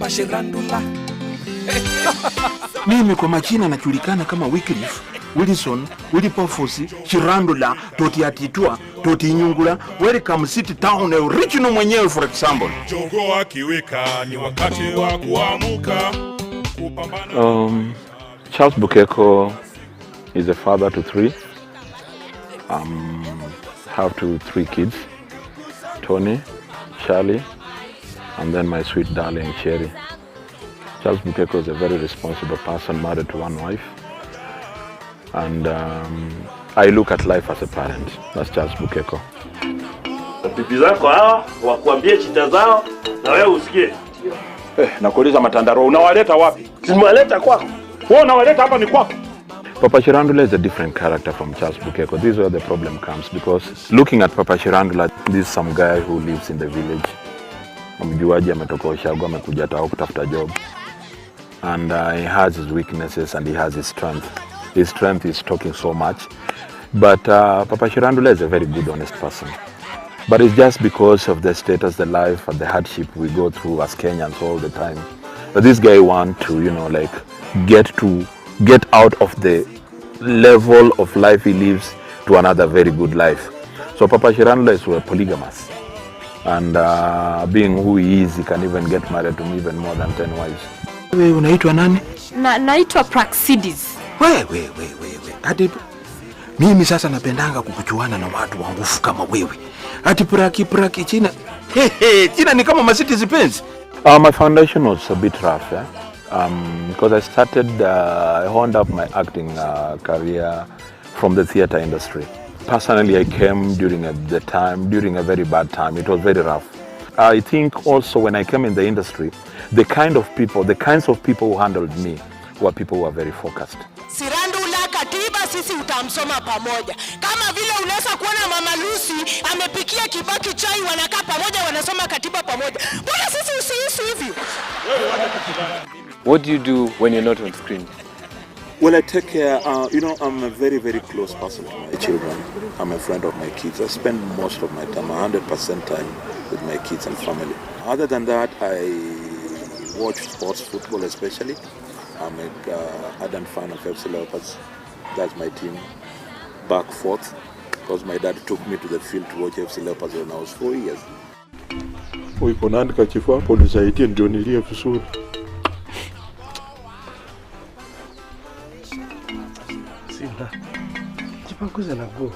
Papa Shirandula. Mimi kwa majina najulikana kama Wycliffe Wilson Willipofusi Shirandula Totiatitua Totinyungula. Welcome City Town original mwenyewe for example. Jogo akiweka ni wakati wa kuamuka kupambana. Charles Bukeko is a father to 3. Have 3 kids, Tony, Charlie, and then my sweet darling Sherry. Charles Bukeko is a very responsible person, married to 1 wife, and I look at life as a parent. That's Charles Bukeko. Bibi zako hawa wakuambie chita zao na wewe usikie. Nakuuliza Matandaro, unawaleta wapi? Simwaleta kwako. Wewe unawaleta hapa ni kwako. Papa Shirandula is a different character from Charles Bukeko. This is where the problem comes, because looking at Papa Shirandula, this is some guy who lives in the village. Mjuaji ametoka Oshago, amekuja tao kutafuta job. And he has his weaknesses and he has his strength. His strength is talking so much. But Papa Shirandula is a very good, honest person. But it's just because of the status, the life, and the hardship we go through as Kenyans all the time. But this guy wants to, get out of the level of life he lives to another very good life. So Papa Shirandula is polygamous. And being who he is, he can even get married to even more than 10 wives. Wewe unaitwa nani? Naitwa Praxides. Wewe. Hadi mimi sasa napendanga kukuchuana na watu wa nguvu kama wewe. Hadi praki China. China ni kama masiti zipenzi. My foundation was a bit rough, yeah? Because I started, I honed up my acting career from the theater industry. Personally, I came during a very bad time. It was very rough. I think also when I came in the industry, the kinds of people who handled me were people who were very focused. Shirandula katiba sisi utamsoma pamoja. Kama vile unaweza kuona Mama Lucy amepikia Kibaki chai, wanakaa pamoja wanasoma katiba pamoja. Mbona sisi usiishi hivyo? What do you do when you're not on screen? Well, I take care, I'm a very, very close person to my children. I'm a friend of my kids. I spend most of my time, 100% time with my kids and family. Other than that, I watch sports, football especially. I'm an ardent fan of FC Leopards. That's my team. Back forth, because my dad took me to the field to watch FC Leopards when I was 4 years. Uipo nani kachifu hapo nisaidie ndio nilie vizuri. Sina. Jipanguze na go.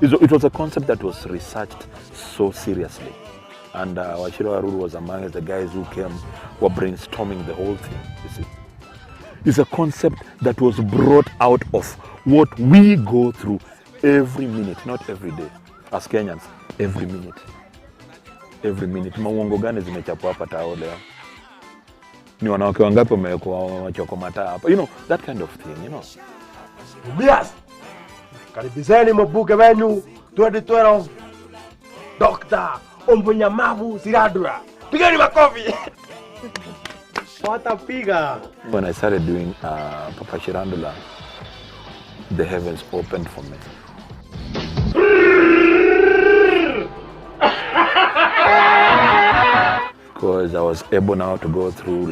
It was a concept that was researched so seriously. And Wachira Waruru was among the guys who came, were brainstorming the whole thing, you see. It's a concept that was brought out of what we go through every minute, not every day. As Kenyans, every minute. Every minute. Mauongo gani zimechapwa hapa tao leo? Ni wanawake wangapi wamekuwa wachoko mataa hapa? That kind of thing, Yes! Karibizeni mabuke wenu 2012. Dr. Ombonyamavu Shirandula. Pigani makofi! Watapiga. When I started doing Papa Shirandula, the heavens opened for me. Because I was able now to go through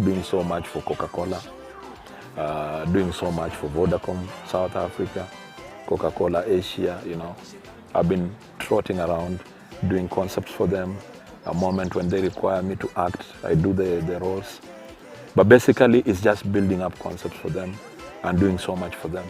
doing so much for Coca-Cola, doing so much for Vodacom, South Africa, Coca-Cola Asia, I've been trotting around doing concepts for them. A moment when they require me to act, I do the roles. But basically, it's just building up concepts for them and doing so much for them.